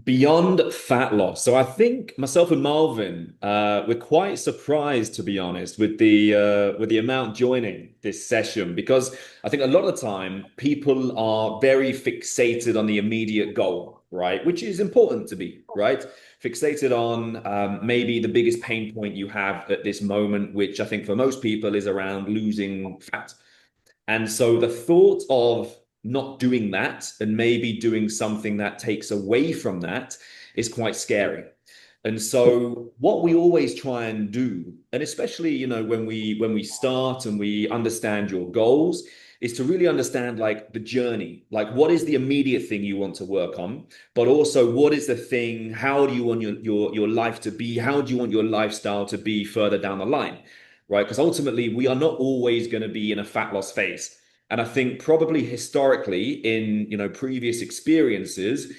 Beyond fat loss. So I think myself and Marvin, we're quite surprised, to be honest, with the amount joining this session because I think a lot of the time people are very fixated on the immediate goal, right? Which is important to be, right? Fixated on maybe the biggest pain point you have at this moment, which I think for most people is around losing fat. And so the thought of not doing that and maybe doing something that takes away from that is quite scary. And so what we always try and do, and especially, when we start and we understand your goals, is to really understand like the journey, like what is the immediate thing you want to work on, but also what is the thing, how do you want your life to be? How do you want your lifestyle to be further down the line? Right? Because ultimately, we are not always going to be in a fat loss phase. And I think probably historically, in previous experiences,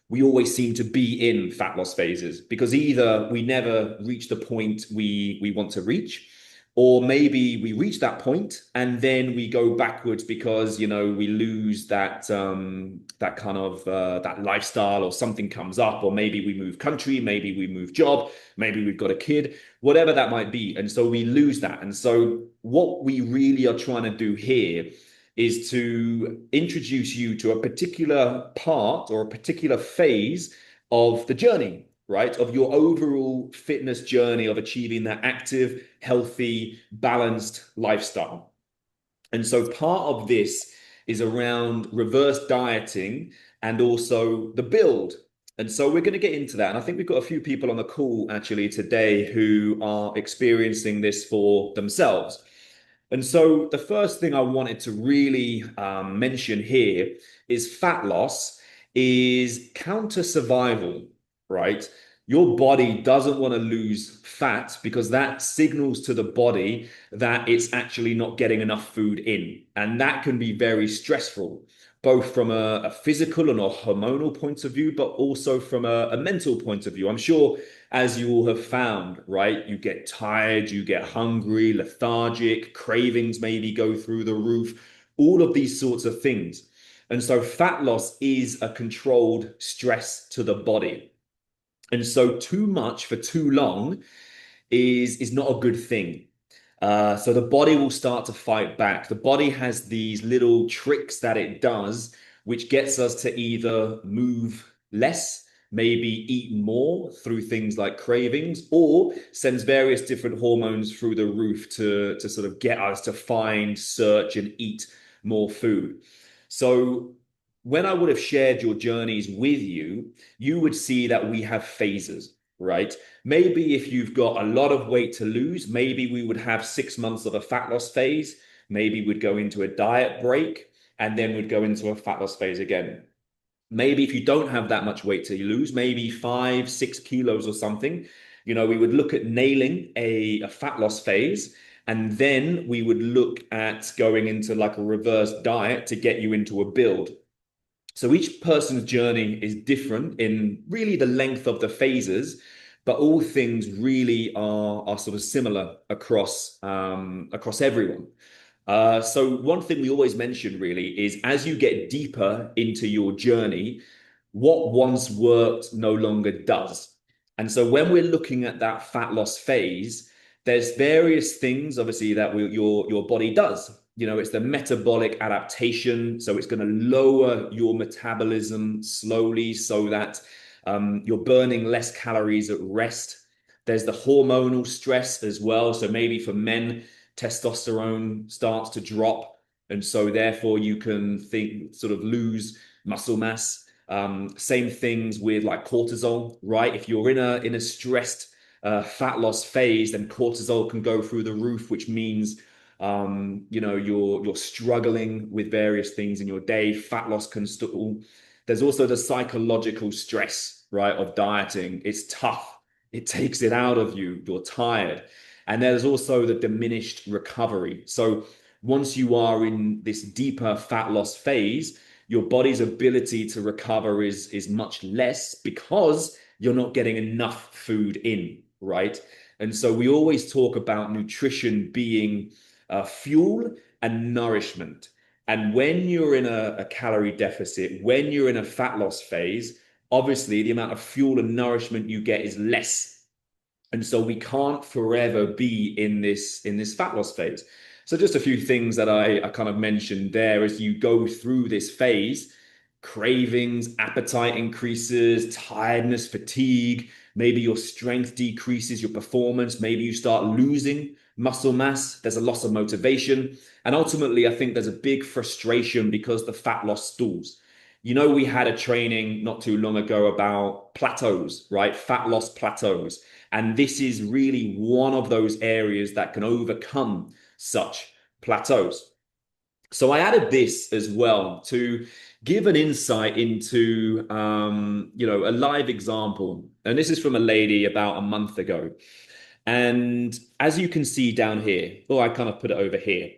we always seem to be in fat loss phases because either we never reach the point we want to reach, or maybe we reach that point and then we go backwards because we lose that kind of that lifestyle, or something comes up, or maybe we move country, maybe we move job, maybe we've got a kid, whatever that might be, and so we lose that. And so what we really are trying to do here is to introduce you to a particular part or a particular phase of the journey, right? Of your overall fitness journey of achieving that active, healthy, balanced lifestyle. And so part of this is around reverse dieting and also the build. And so we're going to get into that. And I think we've got a few people on the call actually today who are experiencing this for themselves. And so the first thing I wanted to really mention here is fat loss is counter survival, right? Your body doesn't want to lose fat because that signals to the body that it's actually not getting enough food in. And that can be very stressful, both from a physical and a hormonal point of view, but also from a mental point of view. I'm sure, as you all have found, right? You get tired, you get hungry, lethargic, cravings maybe go through the roof, all of these sorts of things. And so fat loss is a controlled stress to the body. And so too much for too long is not a good thing. So the body will start to fight back. The body has these little tricks that it does, which gets us to either move less, maybe eat more through things like cravings, or sends various different hormones through the roof to sort of get us to find, search, and eat more food. So when I would have shared your journeys with you, you would see that we have phases, right? Maybe if you've got a lot of weight to lose, maybe we would have 6 months of a fat loss phase. Maybe we'd go into a diet break and then we'd go into a fat loss phase again. Maybe if you don't have that much weight to lose, maybe 5, 6 kilos or something, we would look at nailing a fat loss phase. And then we would look at going into like a reverse diet to get you into a build. So each person's journey is different in really the length of the phases, but all things really are sort of similar across everyone. So one thing we always mention really is as you get deeper into your journey, what once worked no longer does. And so when we're looking at that fat loss phase, there's various things obviously that your body does. It's the metabolic adaptation. So it's going to lower your metabolism slowly so that you're burning less calories at rest. There's the hormonal stress as well. So maybe for men, testosterone starts to drop. And so therefore you can think sort of lose muscle mass. Same things with like cortisol, right? If you're in a stressed fat loss phase, then cortisol can go through the roof, which means you're struggling with various things in your day. Fat loss can stall. There's also the psychological stress, right, of dieting. It's tough. It takes it out of you. You're tired. And there's also the diminished recovery. So once you are in this deeper fat loss phase, your body's ability to recover is much less because you're not getting enough food in, right? And so we always talk about nutrition being fuel and nourishment. And when you're in a calorie deficit, when you're in a fat loss phase, obviously the amount of fuel and nourishment you get is less. And so we can't forever be in this fat loss phase. So just a few things that I kind of mentioned there as you go through this phase: cravings, appetite increases, tiredness, fatigue, maybe your strength decreases, your performance, maybe you start losing muscle mass, there's a loss of motivation. And ultimately, I think there's a big frustration because the fat loss stalls. You know, we had a training not too long ago about plateaus, right? Fat loss plateaus. And this is really one of those areas that can overcome such plateaus. So I added this as well to give an insight into, a live example. And this is from a lady about a month ago. And as you can see down here, I kind of put it over here,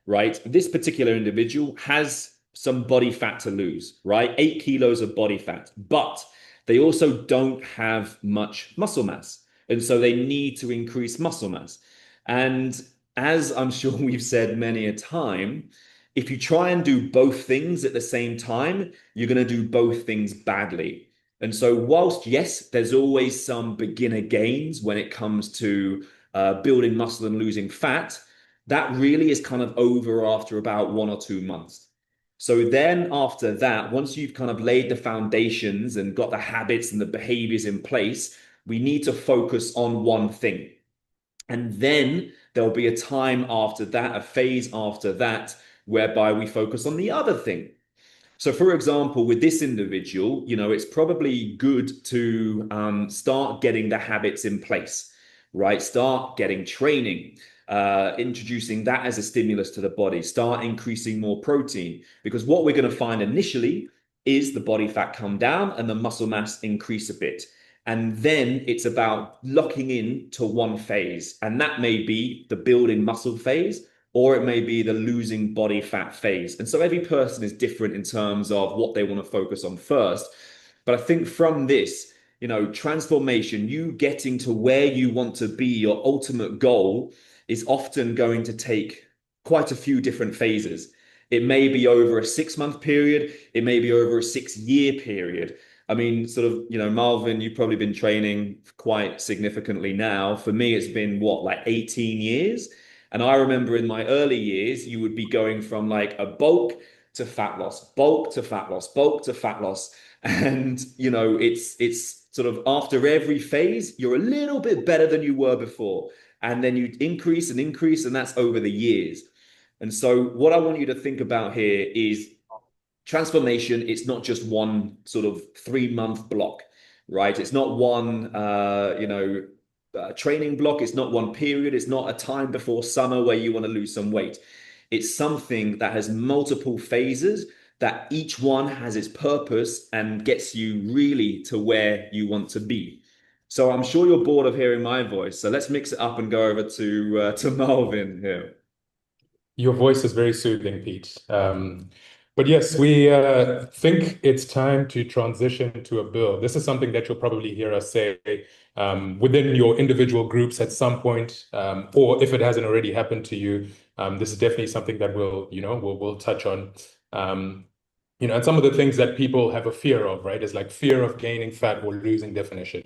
right? This particular individual has some body fat to lose, right? 8 kilos of body fat, but they also don't have much muscle mass. And so they need to increase muscle mass. And as I'm sure we've said many a time, if you try and do both things at the same time, you're going to do both things badly. And so, whilst yes, there's always some beginner gains when it comes to building muscle and losing fat, that really is kind of over after about 1 or 2 months. So then after that, once you've kind of laid the foundations and got the habits and the behaviors in place, we need to focus on one thing. And then there'll be a time after that, a phase after that, whereby we focus on the other thing. So, for example, with this individual, it's probably good to start getting the habits in place, right? Start getting training, introducing that as a stimulus to the body, start increasing more protein, because what we're going to find initially is the body fat come down and the muscle mass increase a bit. And then it's about locking in to one phase. And that may be the building muscle phase, or it may be the losing body fat phase. And so every person is different in terms of what they want to focus on first. But I think from this, transformation, you getting to where you want to be, your ultimate goal, is often going to take quite a few different phases. It may be over a 6 month period. It may be over a 6 year period. I mean, sort of, Marvin, you've probably been training quite significantly now. For me, it's been what, like 18 years? And I remember in my early years, you would be going from like a bulk to fat loss, bulk to fat loss, bulk to fat loss. And, it's sort of after every phase, you're a little bit better than you were before. And then you increase and increase, and that's over the years. And so what I want you to think about here is transformation. It's not just one sort of 3 month block, right? It's not one, training block. It's not one period. It's not a time before summer where you want to lose some weight. It's something that has multiple phases, that each one has its purpose and gets you really to where you want to be. So I'm sure you're bored of hearing my voice. So let's mix it up and go over to Marvin here. Your voice is very soothing, Pete. But yes, we think it's time to transition to a build. This is something that you'll probably hear us say within your individual groups at some point, or if it hasn't already happened to you, this is definitely something that we'll touch on. And some of the things that people have a fear of, right, is like fear of gaining fat or losing definition,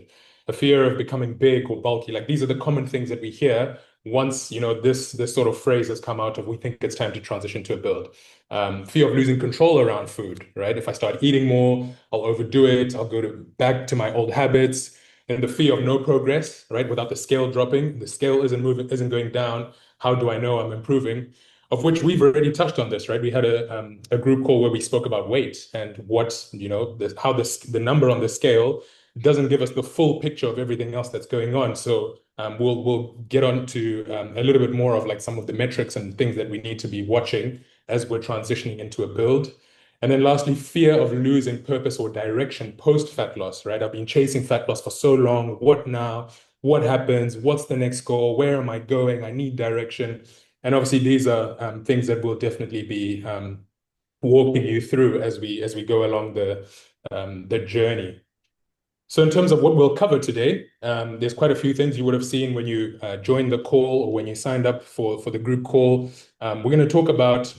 a fear of becoming big or bulky. Like these are the common things that we hear once this sort of phrase has come out of we think it's time to transition to a build. Fear of losing control around food, right? If I start eating more, I'll overdo it. I'll go back to my old habits. And the fear of no progress, right? Without the scale dropping, the scale isn't moving, isn't going down. How do I know I'm improving? Of which we've already touched on this, right? We had a group call where we spoke about weight and how the number on the scale doesn't give us the full picture of everything else that's going on. So we'll get on to a little bit more of like some of the metrics and things that we need to be watching as we're transitioning into a build. And then lastly, fear of losing purpose or direction post-fat loss, right? I've been chasing fat loss for so long. What now? What happens? What's the next goal? Where am I going? I need direction. And obviously, these are things that we'll definitely be walking you through as we go along the journey. So in terms of what we'll cover today, there's quite a few things you would have seen when you joined the call or when you signed up for the group call. We're going to talk about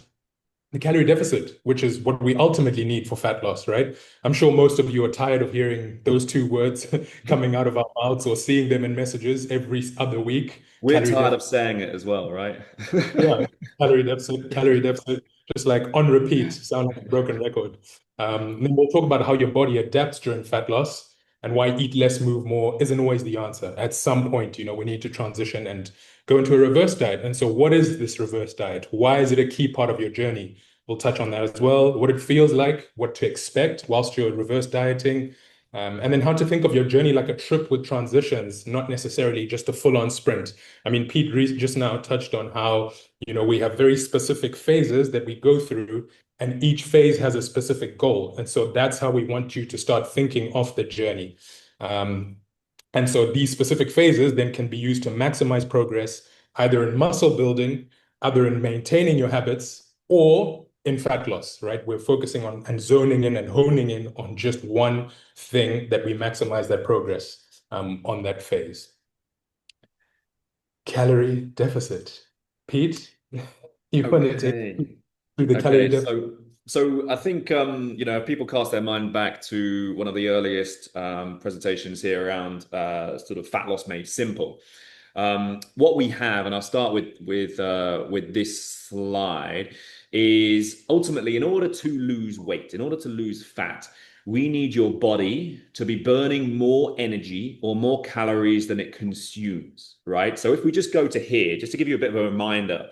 the calorie deficit, which is what we ultimately need for fat loss, right? I'm sure most of you are tired of hearing those two words coming out of our mouths or seeing them in messages every other week. We're Calorie tired deficit. of saying it as well, right? Yeah, calorie deficit, just like on repeat, sound like a broken record. Then we'll talk about how your body adapts during fat loss and why eat less, move more isn't always the answer. At some point, we need to transition and go into a reverse diet. And so, what is this reverse diet? Why is it a key part of your journey? We'll touch on that as well, what it feels like, what to expect whilst you're reverse dieting, and then how to think of your journey like a trip with transitions, not necessarily just a full-on sprint. I mean, Pete Reese just now touched on how we have very specific phases that we go through, and each phase has a specific goal. And so that's how we want you to start thinking of the journey. Um, and so these specific phases then can be used to maximize progress, either in muscle building, either in maintaining your habits, or in fat loss, right? We're focusing on and zoning in and honing in on just one thing that we maximize that progress on that phase. Calorie deficit. Pete, you want to take Okay. through the calorie Okay. deficit? So I think people cast their mind back to one of the earliest presentations here around sort of fat loss made simple. What we have, and I'll start with this slide, is ultimately in order to lose weight, in order to lose fat, we need your body to be burning more energy or more calories than it consumes, right? So if we just go to here, just to give you a bit of a reminder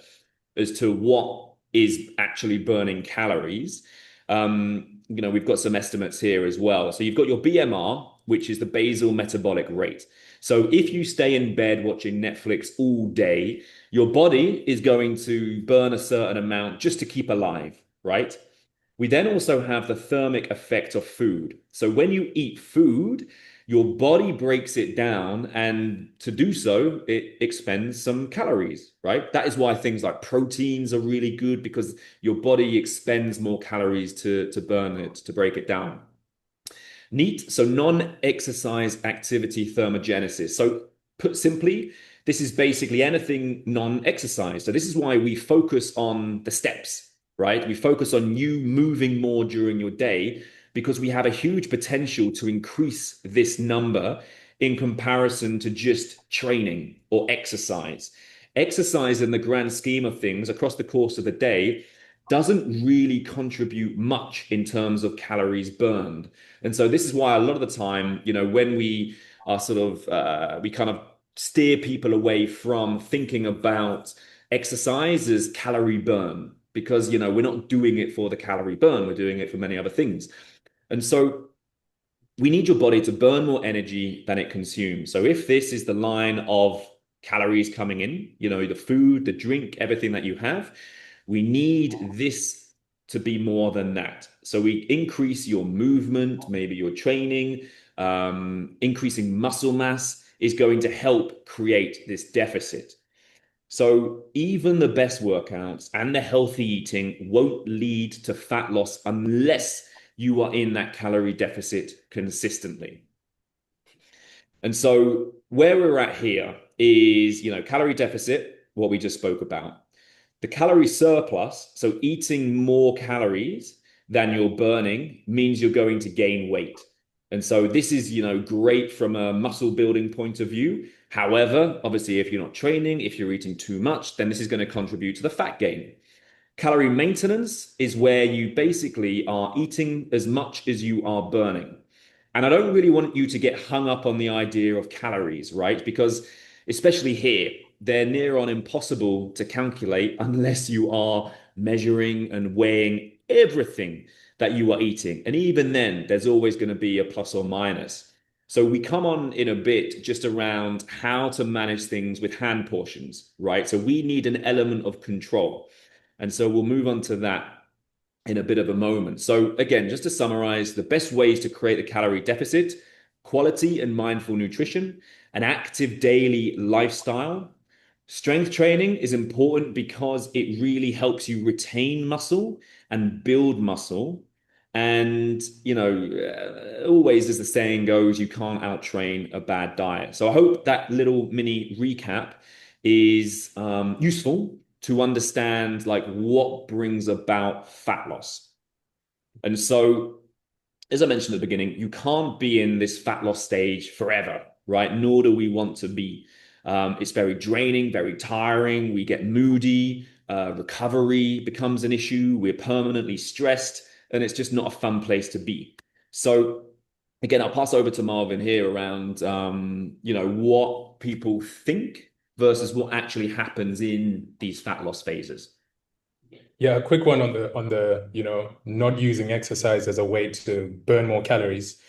as to what is actually burning calories, we've got some estimates here as well. So you've got your BMR, which is the basal metabolic rate. So if you stay in bed watching Netflix all day, your body is going to burn a certain amount just to keep alive, right? We then also have the thermic effect of food. So when you eat food, your body breaks it down, and to do so, it expends some calories, right? That is why things like proteins are really good because your body expends more calories to burn it, to break it down. NEAT, so non-exercise activity thermogenesis. So put simply, this is basically anything non-exercise. So this is why we focus on the steps, right? We focus on you moving more during your day because we have a huge potential to increase this number in comparison to just training or exercise. Exercise in the grand scheme of things across the course of the day doesn't really contribute much in terms of calories burned. And so this is why a lot of the time, when we are sort of, we kind of steer people away from thinking about exercise as calorie burn because, we're not doing it for the calorie burn. We're doing it for many other things. And so we need your body to burn more energy than it consumes. So if this is the line of calories coming in, the food, the drink, everything that you have, we need this to be more than that. So we increase your movement, maybe your training, increasing muscle mass is going to help create this deficit. So even the best workouts and the healthy eating won't lead to fat loss unless you are in that calorie deficit consistently. And so where we're at here is, calorie deficit, what we just spoke about. The calorie surplus, so eating more calories than you're burning, means you're going to gain weight. And so this is, great from a muscle building point of view. However, obviously, if you're not training, if you're eating too much, then this is going to contribute to the fat gain. Calorie maintenance is where you basically are eating as much as you are burning. And I don't really want you to get hung up on the idea of calories, right? Because especially here, they're near on impossible to calculate unless you are measuring and weighing everything that you are eating. And even then, there's always going to be a plus or minus. So we come on in a bit just around how to manage things with hand portions, right? So we need an element of control. And so we'll move on to that in a bit of a moment. So again, just to summarize, the best ways to create a calorie deficit: quality and mindful nutrition, an active daily lifestyle. Strength training is important because it really helps you retain muscle and build muscle. And, always, as the saying goes, you can't outtrain a bad diet. So I hope that little mini recap is useful. to understand like what brings about fat loss. And so, as I mentioned at the beginning, you can't be in this fat loss stage forever, right? Nor do we want to be. It's very draining, very tiring. We get moody. Recovery becomes an issue. We're permanently stressed, and it's just not a fun place to be. So, again, I'll pass over to Marvin here around, what people think versus what actually happens in these fat loss phases. Yeah, a quick one on the not using exercise as a way to burn more calories.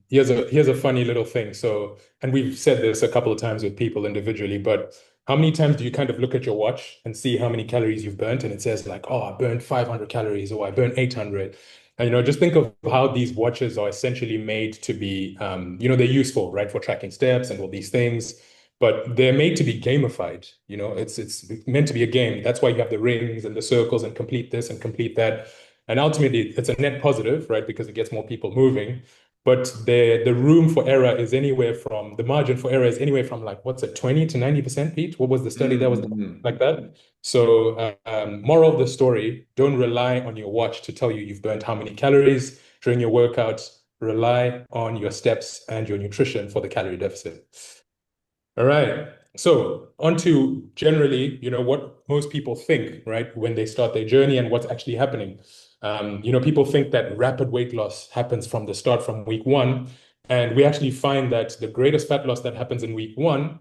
Here's a funny little thing. So, and we've said this a couple of times with people individually, but how many times do you kind of look at your watch and see how many calories you've burnt, and it says like, oh, I burned 500 calories, or I burned 800. And just think of how these watches are essentially made to be, they're useful, right, for tracking steps and all these things, but they're made to be gamified. It's meant to be a game. That's why you have the rings and the circles and complete this and complete that. And ultimately, it's a net positive, right? Because it gets more people moving. But the room for error is anywhere from the margin for error is anywhere from like, what's it, 20 to 90%, Pete? What was the study that was like that? So, moral of the story, don't rely on your watch to tell you you've burned how many calories during your workouts. Rely on your steps and your nutrition for the calorie deficit. All right. So on to generally, what most people think, right, when they start their journey and what's actually happening. People think that rapid weight loss happens from the start, from week one. And we actually find that the greatest fat loss that happens in week one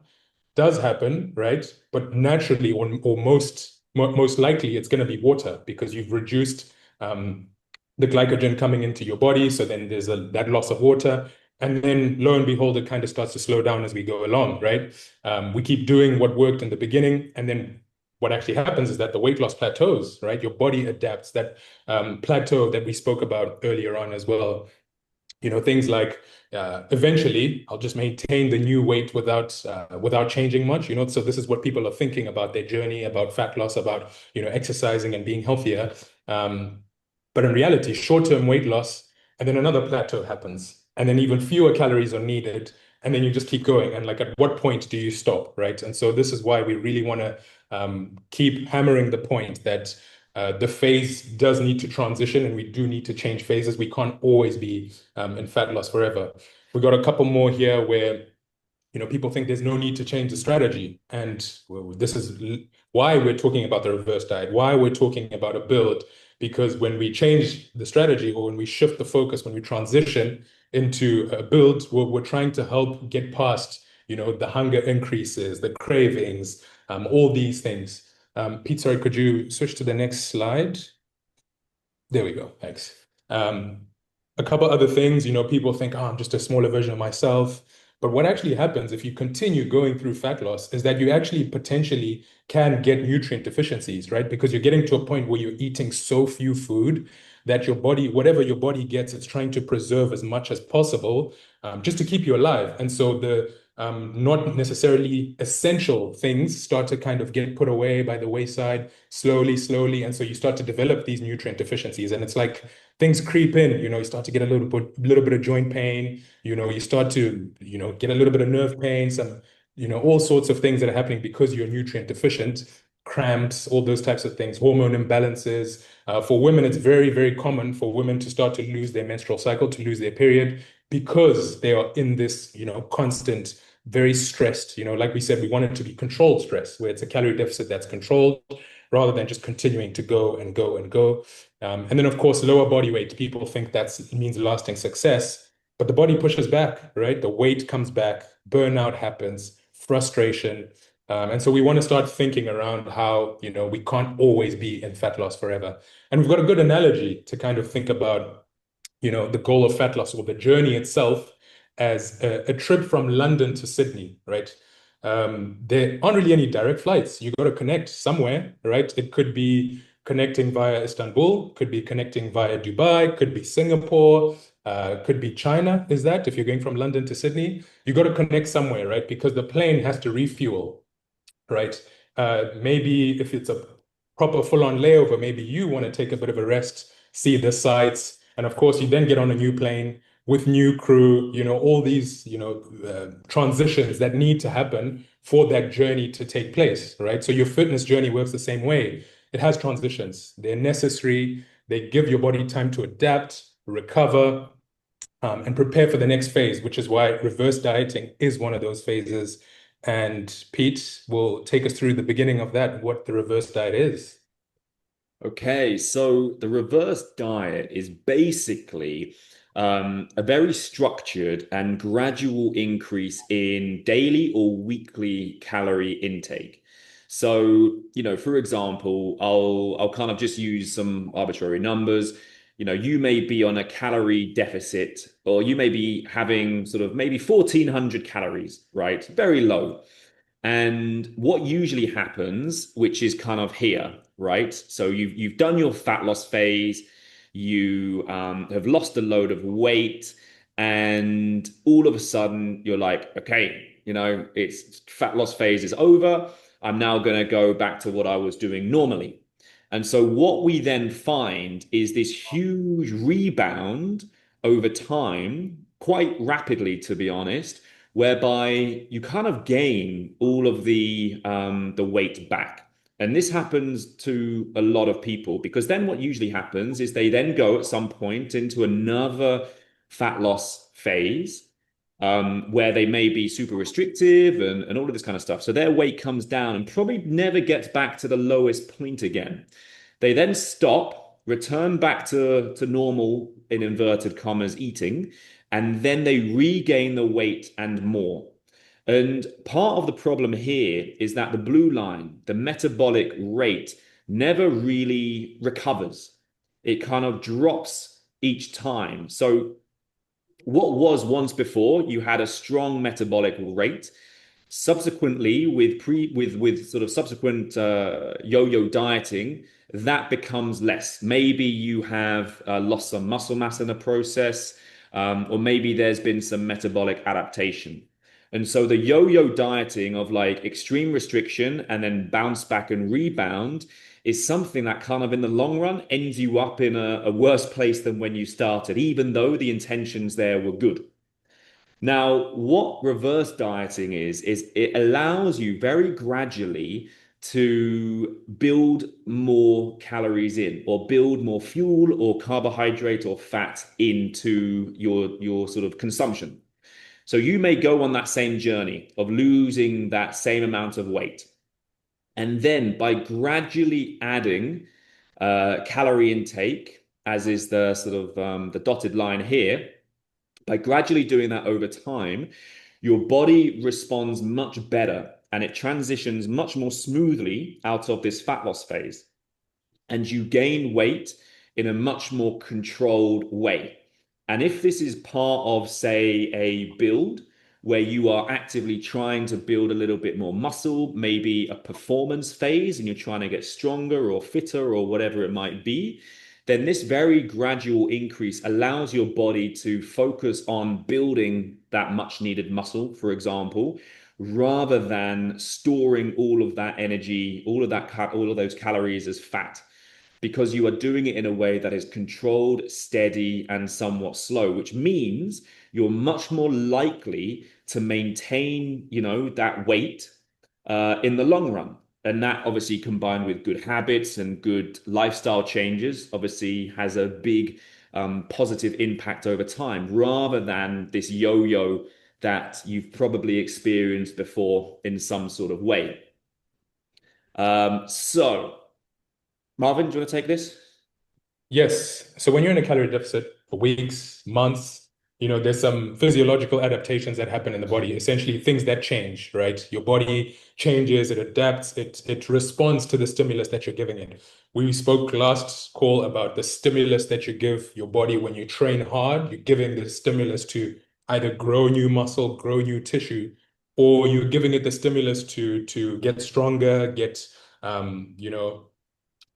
does happen, right? But naturally, or most likely, it's going to be water, because you've reduced the glycogen coming into your body. So then there's that loss of water. And then lo and behold, it kind of starts to slow down as we go along, right? We keep doing what worked in the beginning. And then what actually happens is that the weight loss plateaus, right? Your body adapts. That plateau that we spoke about earlier on as well. Things like eventually I'll just maintain the new weight without changing much. So this is what people are thinking about their journey, about fat loss, about exercising and being healthier. But in reality, short-term weight loss, and then another plateau happens, and then even fewer calories are needed, and then you just keep going. And like, at what point do you stop, right? And so this is why we really want to keep hammering the point that the phase does need to transition, and we do need to change phases. We can't always be in fat loss forever. We got a couple more here where people think there's no need to change the strategy. And this is why we're talking about the reverse diet, why we're talking about a build, because when we change the strategy, or when we shift the focus, when we transition into a build, we're trying to help get past, the hunger increases, the cravings, all these things. Pete, sorry, could you switch to the next slide? There we go. Thanks. A couple other things, people think, oh, I'm just a smaller version of myself. But what actually happens if you continue going through fat loss is that you actually potentially can get nutrient deficiencies, right? Because you're getting to a point where you're eating so few food that your body, whatever your body gets, it's trying to preserve as much as possible, just to keep you alive. And so the not necessarily essential things start to kind of get put away by the wayside slowly. And so you start to develop these nutrient deficiencies. And it's like things creep in, you start to get a little bit of joint pain, you start to, get a little bit of nerve pain, some, all sorts of things that are happening because you're nutrient deficient, cramps, all those types of things, hormone imbalances. For women, it's very, very common for women to start to lose their menstrual cycle, to lose their period, because they are in this, constant, very stressed, like we said, we want it to be controlled stress, where it's a calorie deficit that's controlled rather than just continuing to go and go and go. And then, of course, lower body weight. People think that means lasting success, but the body pushes back, right? The weight comes back, burnout happens, frustration. And so we want to start thinking around how, we can't always be in fat loss forever. And we've got a good analogy to kind of think about, the goal of fat loss, or the journey itself, as a trip from London to Sydney, right? There aren't really any direct flights. You got to connect somewhere, right? It could be connecting via Istanbul, could be connecting via Dubai, could be Singapore, could be China. Is that if you're going from London to Sydney, you got to connect somewhere, right? Because the plane has to refuel, right? Maybe if it's a proper full-on layover, maybe you want to take a bit of a rest, see the sights, and of course, you then get on a new plane, with new crew, all these, transitions that need to happen for that journey to take place, right? So your fitness journey works the same way. It has transitions. They're necessary. They give your body time to adapt, recover, and prepare for the next phase, which is why reverse dieting is one of those phases. And Pete will take us through the beginning of that, what the reverse diet is. Okay, so the reverse diet is basically a very structured and gradual increase in daily or weekly calorie intake. So, for example, I'll kind of just use some arbitrary numbers. You may be on a calorie deficit, or you may be having sort of maybe 1,400 calories, right? Very low. And what usually happens, which is kind of here, right? So you've done your fat loss phase, you have lost a load of weight, and all of a sudden you're like, okay, it's fat loss phase is over. I'm now going to go back to what I was doing normally. And so what we then find is this huge rebound over time, quite rapidly, to be honest, whereby you kind of gain all of the weight back. And this happens to a lot of people because then what usually happens is they then go at some point into another fat loss phase, where they may be super restrictive and all of this kind of stuff. So their weight comes down and probably never gets back to the lowest point again. They then stop, return back to normal, in inverted commas, eating, and then they regain the weight and more. And part of the problem here is that the blue line, the metabolic rate, never really recovers. It kind of drops each time. So what was once before, you had a strong metabolic rate. Subsequently, with sort of subsequent yo-yo dieting, that becomes less. Maybe you have lost some muscle mass in the process, or maybe there's been some metabolic adaptation. And so the yo-yo dieting of like extreme restriction and then bounce back and rebound is something that kind of in the long run ends you up in a worse place than when you started, even though the intentions there were good. Now, what reverse dieting is it allows you very gradually to build more calories in or build more fuel or carbohydrate or fat into your sort of consumption. So you may go on that same journey of losing that same amount of weight. And then by gradually adding calorie intake, as is the sort of the dotted line here, by gradually doing that over time, your body responds much better and it transitions much more smoothly out of this fat loss phase. And you gain weight in a much more controlled way. And if this is part of, say, a build where you are actively trying to build a little bit more muscle, maybe a performance phase, and you're trying to get stronger or fitter or whatever it might be, then this very gradual increase allows your body to focus on building that much needed muscle, for example, rather than storing all of that energy, all of those calories as fat, because you are doing it in a way that is controlled, steady, and somewhat slow, which means you're much more likely to maintain, that weight in the long run. And that obviously combined with good habits and good lifestyle changes obviously has a big positive impact over time rather than this yo-yo that you've probably experienced before in some sort of way. So Marvin, do you want to take this? Yes. So when you're in a calorie deficit for weeks, months, there's some physiological adaptations that happen in the body, essentially things that change, right? Your body changes, it adapts, it responds to the stimulus that you're giving it. We spoke last call about the stimulus that you give your body when you train hard. You're giving the stimulus to either grow new muscle, grow new tissue, or you're giving it the stimulus to get stronger, get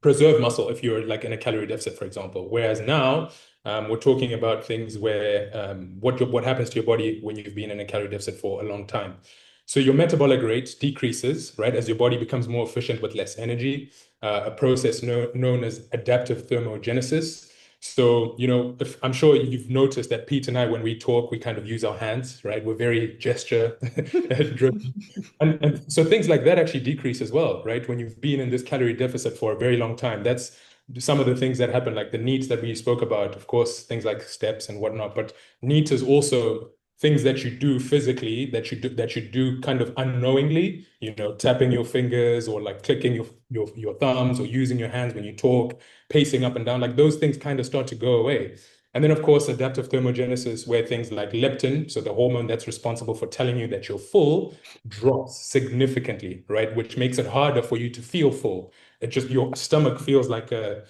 preserve muscle if you're like in a calorie deficit, for example. Whereas now, we're talking about things where what happens to your body when you've been in a calorie deficit for a long time. So your metabolic rate decreases, right, as your body becomes more efficient with less energy, a process known as adaptive thermogenesis. So, if I'm sure you've noticed that Pete and I, when we talk, we kind of use our hands, right? We're very gesture driven. And so things like that actually decrease as well, right? When you've been in this calorie deficit for a very long time, that's some of the things that happen, like the needs that we spoke about, of course, things like steps and whatnot. But needs is also things that you do physically that you do kind of unknowingly, tapping your fingers or like clicking your thumbs or using your hands when you talk, pacing up and down, like those things kind of start to go away. And then, of course, adaptive thermogenesis, where things like leptin, so the hormone that's responsible for telling you that you're full, drops significantly, right? Which makes it harder for you to feel full. It just your stomach feels like a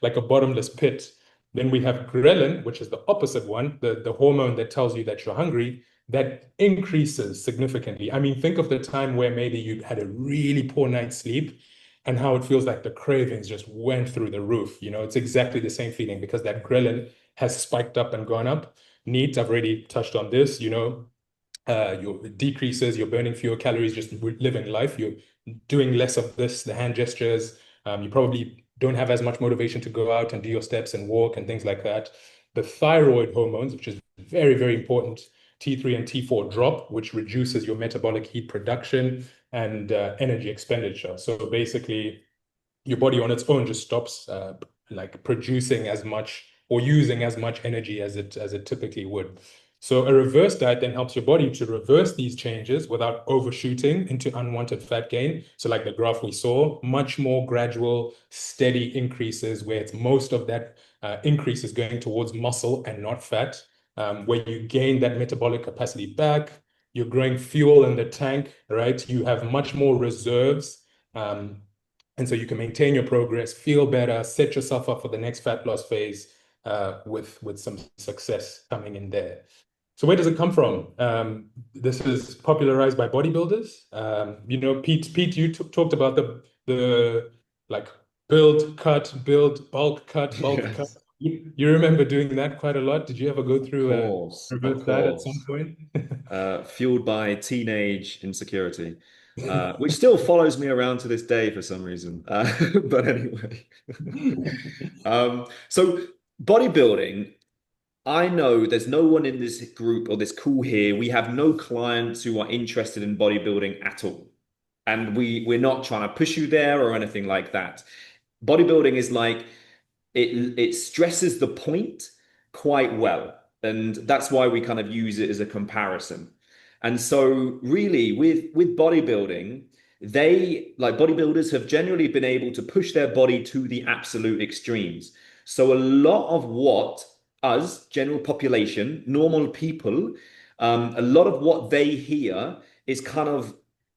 like a bottomless pit. Then we have ghrelin, which is the opposite one, the hormone that tells you that you're hungry, that increases significantly. I mean, think of the time where maybe you had a really poor night's sleep and how it feels like the cravings just went through the roof. It's exactly the same feeling because that ghrelin has spiked up and gone up. NEAT, I've already touched on this, your decreases, you're burning fewer calories, just living life. You're doing less of this, the hand gestures. You probably don't have as much motivation to go out and do your steps and walk and things like that. The thyroid hormones, which is very, very important, T3 and T4 drop, which reduces your metabolic heat production and energy expenditure. So basically, your body on its own just stops like producing as much or using as much energy as it typically would. So a reverse diet then helps your body to reverse these changes without overshooting into unwanted fat gain. So like the graph we saw, much more gradual, steady increases where it's most of that increase is going towards muscle and not fat, where you gain that metabolic capacity back, you're growing fuel in the tank, right? You have much more reserves. And so you can maintain your progress, feel better, set yourself up for the next fat loss phase with some success coming in there. So where does it come from? This is popularized by bodybuilders. Pete, you talked about the like build, bulk cut, bulk cut. Yes, You remember doing that quite a lot. Did you ever go through a of reverse diet at some course. point? Fueled by teenage insecurity, which still follows me around to this day for some reason. But anyway, so bodybuilding, I know there's no one in this group or this call here. We have no clients who are interested in bodybuilding at all. And we're not trying to push you there or anything like that. Bodybuilding is like it stresses the point quite well. And that's why we kind of use it as a comparison. And so really with bodybuilding, they like bodybuilders have generally been able to push their body to the absolute extremes. So a lot of what us, general population, normal people, a lot of what they hear is kind of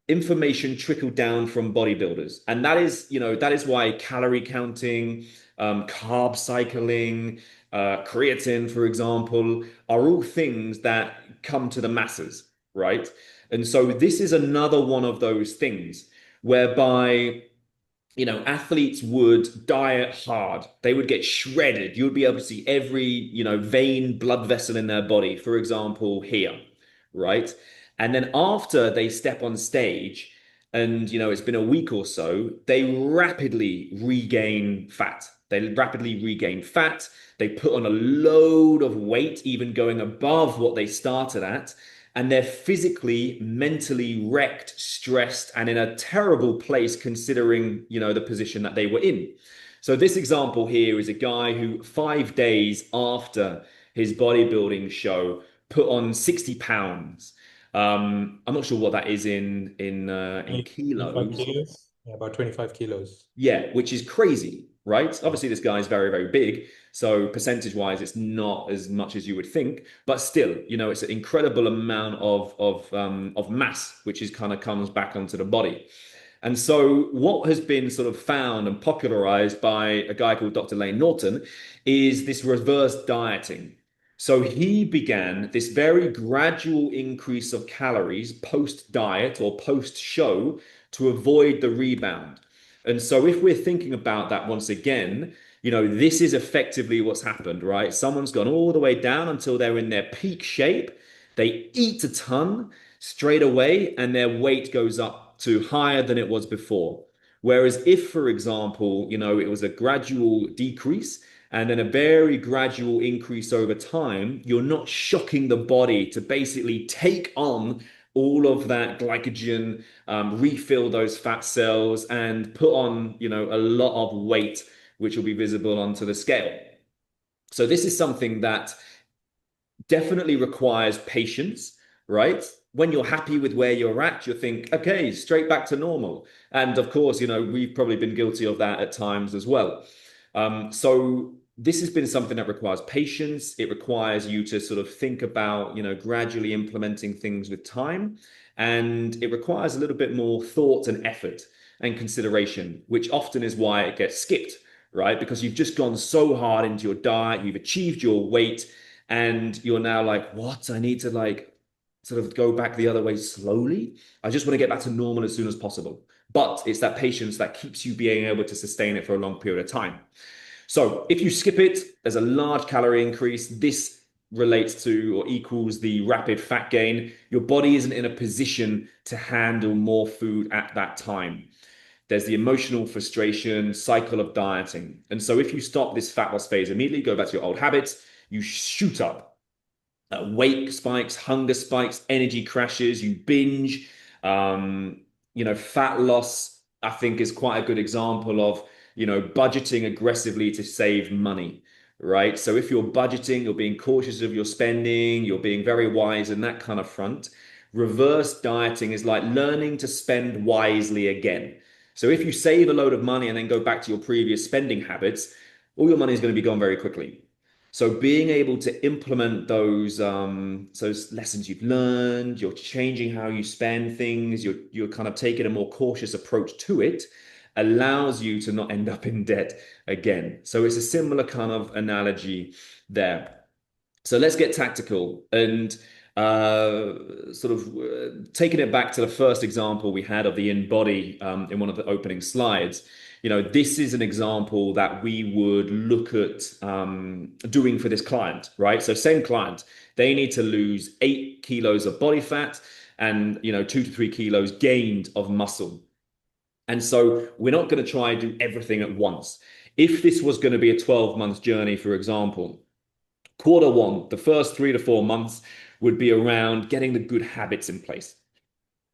information trickled down from bodybuilders. And that is why calorie counting, carb cycling, creatine, for example, are all things that come to the masses, right? And so this is another one of those things whereby athletes would diet hard. They would get shredded. You would be able to see every, vein, blood vessel in their body, for example, here, right? And then after they step on stage and, it's been a week or so, they rapidly regain fat. They rapidly regain fat. They put on a load of weight, even going above what they started at, and they're physically, mentally wrecked, stressed, and in a terrible place considering, the position that they were in. So this example here is a guy who 5 days after his bodybuilding show put on 60 pounds. I'm not sure what that is in 25 kilos. kilos? Yeah, about 25 kilos. Yeah, which is crazy, right? Obviously, this guy is very, very big. So percentage-wise, it's not as much as you would think, but still, it's an incredible amount of mass, which is kind of comes back onto the body. And so, what has been sort of found and popularized by a guy called Dr. Lane Norton is this reverse dieting. So he began this very gradual increase of calories post diet or post show to avoid the rebound. And so if we're thinking about that once again, this is effectively what's happened, right? Someone's gone all the way down until they're in their peak shape. They eat a ton straight away, and their weight goes up to higher than it was before. Whereas if, for example, it was a gradual decrease and then a very gradual increase over time, you're not shocking the body to basically take on all of that glycogen, refill those fat cells, and put on, a lot of weight, which will be visible onto the scale. So this is something that definitely requires patience, right? When you're happy with where you're at, you think, okay, straight back to normal. And of course, we've probably been guilty of that at times as well. So this has been something that requires patience. It requires you to sort of think about, gradually implementing things with time. And it requires a little bit more thought and effort and consideration, which often is why it gets skipped, right? Because you've just gone so hard into your diet, you've achieved your weight, and you're now like, what? I need to like sort of go back the other way slowly. I just want to get back to normal as soon as possible. But it's that patience that keeps you being able to sustain it for a long period of time. So if you skip it, there's a large calorie increase. This relates to or equals the rapid fat gain. Your body isn't in a position to handle more food at that time. There's the emotional frustration cycle of dieting. And so if you stop this fat loss phase immediately, go back to your old habits, you shoot up. Weight spikes, hunger spikes, energy crashes, you binge. Fat loss, I think, is quite a good example of, budgeting aggressively to save money, right? So if you're budgeting, you're being cautious of your spending, you're being very wise in that kind of front. Reverse dieting is like learning to spend wisely again. So if you save a load of money and then go back to your previous spending habits, all your money is going to be gone very quickly. So being able to implement those lessons you've learned, you're changing how you spend things, you're kind of taking a more cautious approach to it, allows you to not end up in debt again. So it's a similar kind of analogy there. So let's get tactical and taking it back to the first example we had of the InBody in one of the opening slides. This is an example that we would look at doing for this client, right? So same client, they need to lose 8 kilos of body fat and, 2 to 3 kilos gained of muscle. And so we're not going to try and do everything at once. If this was going to be a 12-month journey, for example, quarter one, the first 3 to 4 months would be around getting the good habits in place,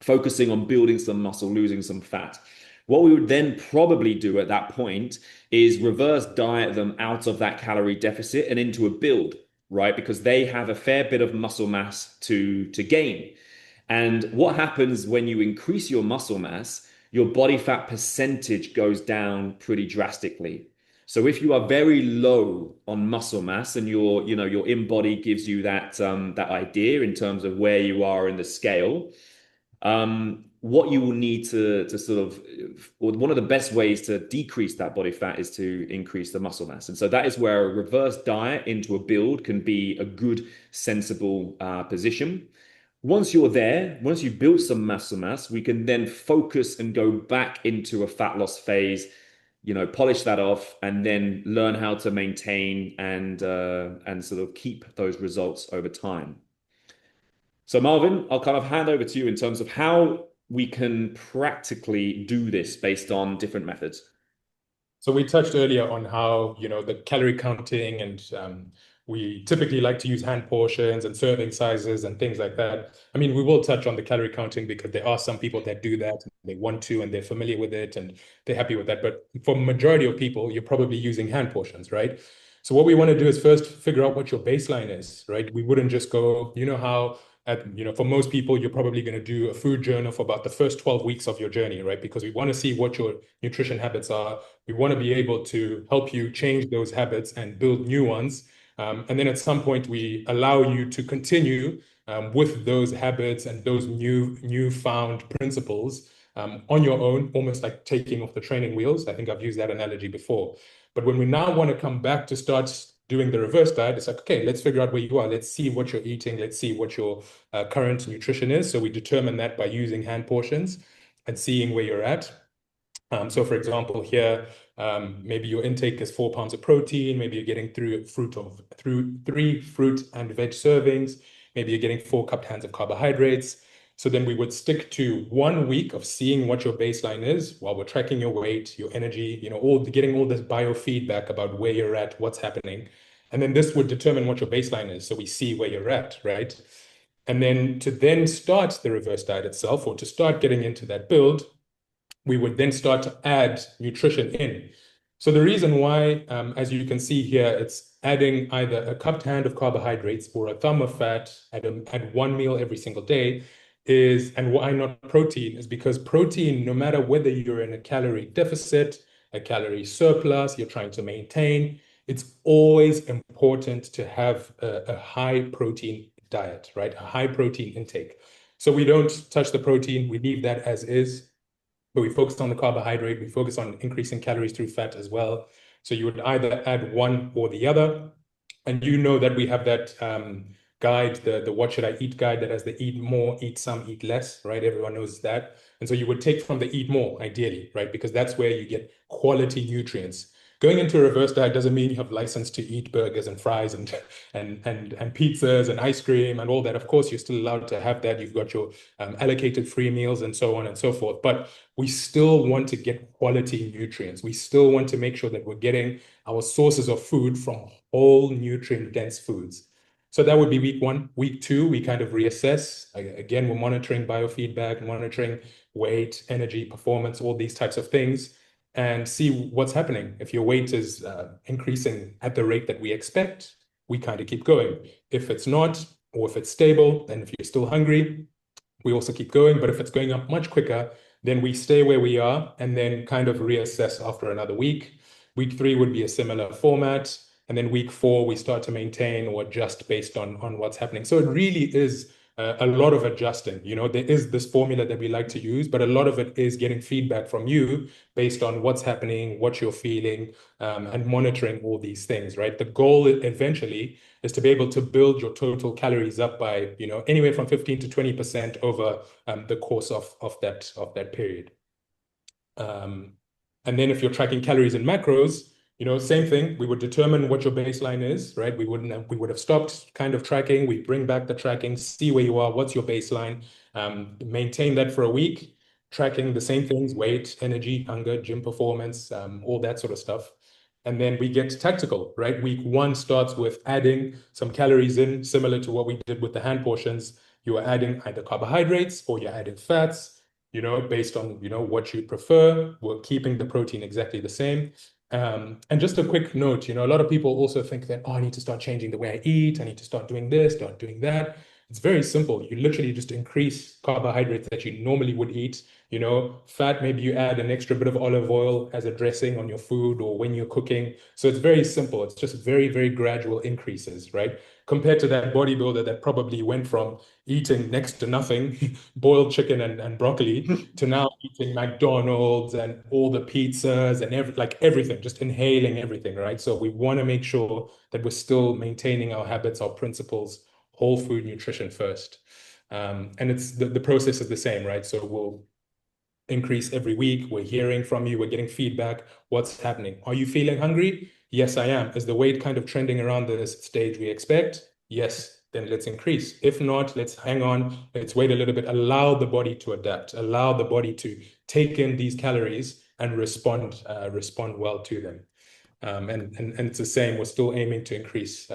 focusing on building some muscle, losing some fat. What we would then probably do at that point is reverse diet them out of that calorie deficit and into a build, right? Because they have a fair bit of muscle mass to gain. And what happens when you increase your muscle mass, your body fat percentage goes down pretty drastically. So if you are very low on muscle mass and your InBody gives you that idea in terms of where you are in the scale, what you will need to or one of the best ways to decrease that body fat is to increase the muscle mass. And so that is where a reverse diet into a build can be a good, sensible position. Once you're there, once you've built some muscle mass, we can then focus and go back into a fat loss phase, polish that off, and then learn how to maintain and sort of keep those results over time. So Marvin, I'll kind of hand over to you in terms of how we can practically do this based on different methods. So we touched earlier on how, the calorie counting and we typically like to use hand portions and serving sizes and things like that. I mean, we will touch on the calorie counting because there are some people that do that, they want to, and they're familiar with it and they're happy with that. But for majority of people, you're probably using hand portions, right? So what we want to do is first figure out what your baseline is, right? We wouldn't just go, how for most people, you're probably going to do a food journal for about the first 12 weeks of your journey, right? Because we want to see what your nutrition habits are. We want to be able to help you change those habits and build new ones. And then at some point, we allow you to continue with those habits and those newfound principles on your own, almost like taking off the training wheels. I think I've used that analogy before. But when we now want to come back to start doing the reverse diet, it's like, okay, let's figure out where you are. Let's see what you're eating. Let's see what your current nutrition is. So we determine that by using hand portions and seeing where you're at. So for example, here, maybe your intake is 4 pounds of protein. Maybe you're getting through 3 fruit and veg servings. Maybe you're getting 4 cupped hands of carbohydrates. So then we would stick to 1 week of seeing what your baseline is while we're tracking your weight, your energy, getting all this biofeedback about where you're at, what's happening. And then this would determine what your baseline is. So we see where you're at, right? And then to then start the reverse diet itself, or to start getting into that build, we would then start to add nutrition in. So the reason why, as you can see here, it's adding either a cupped hand of carbohydrates or a thumb of fat at one meal every single day is, and why not protein, is because protein, no matter whether you're in a calorie deficit, a calorie surplus, you're trying to maintain, it's always important to have a high protein diet, right? A high protein intake. So we don't touch the protein, we leave that as is, but we focus on the carbohydrate, we focus on increasing calories through fat as well. So you would either add one or the other. And you know that we have that guide, the What Should I Eat guide, that has the eat more, eat some, eat less, right? Everyone knows that. And so you would take from the eat more, ideally, right? Because that's where you get quality nutrients. Going into a reverse diet doesn't mean you have license to eat burgers and fries and pizzas and ice cream and all that. Of course, you're still allowed to have that. You've got your allocated free meals and so on and so forth. But we still want to get quality nutrients. We still want to make sure that we're getting our sources of food from whole nutrient-dense foods. So that would be week one. Week two, we kind of reassess. Again, we're monitoring biofeedback, monitoring weight, energy, performance, all these types of things, and see what's happening. If your weight is increasing at the rate that we expect, we kind of keep going. If it's not, or if it's stable, and if you're still hungry, we also keep going. But if it's going up much quicker, then we stay where we are and then kind of reassess after another week. Week three would be a similar format. And then week four, we start to maintain or adjust based on what's happening. So it really is a lot of adjusting. There is this formula that we like to use, but a lot of it is getting feedback from you based on what's happening, what you're feeling, and monitoring all these things, right? The goal eventually is to be able to build your total calories up by, anywhere from 15 to 20% over the course of that period. And then if you're tracking calories and macros, same thing. We would determine what your baseline is, right? We would have stopped kind of tracking. We bring back the tracking, see where you are, what's your baseline, maintain that for a week, tracking the same things, weight, energy, hunger, gym performance, all that sort of stuff. And then we get tactical, right? Week one starts with adding some calories in, similar to what we did with the hand portions. You are adding either carbohydrates or you're adding fats, based on, what you prefer. We're keeping the protein exactly the same. And just a quick note, a lot of people also think that, oh, I need to start changing the way I eat. I need to start doing this, start doing that. It's very simple. You literally just increase carbohydrates that you normally would eat. Fat, maybe you add an extra bit of olive oil as a dressing on your food or when you're cooking. So it's very simple. It's just very, very gradual increases, right? Compared to that bodybuilder that probably went from eating next to nothing, boiled chicken and broccoli, to now eating McDonald's and all the pizzas and everything, just inhaling everything, right? So we want to make sure that we're still maintaining our habits, our principles, whole food nutrition first. And it's the process is the same, right? So we'll increase every week. We're hearing from you. We're getting feedback. What's happening? Are you feeling hungry? Yes, I am. Is the weight kind of trending around the stage we expect? Yes, then let's increase. If not, let's hang on. Let's wait a little bit. Allow the body to adapt. Allow the body to take in these calories and respond well to them. And it's the same. We're still aiming to increase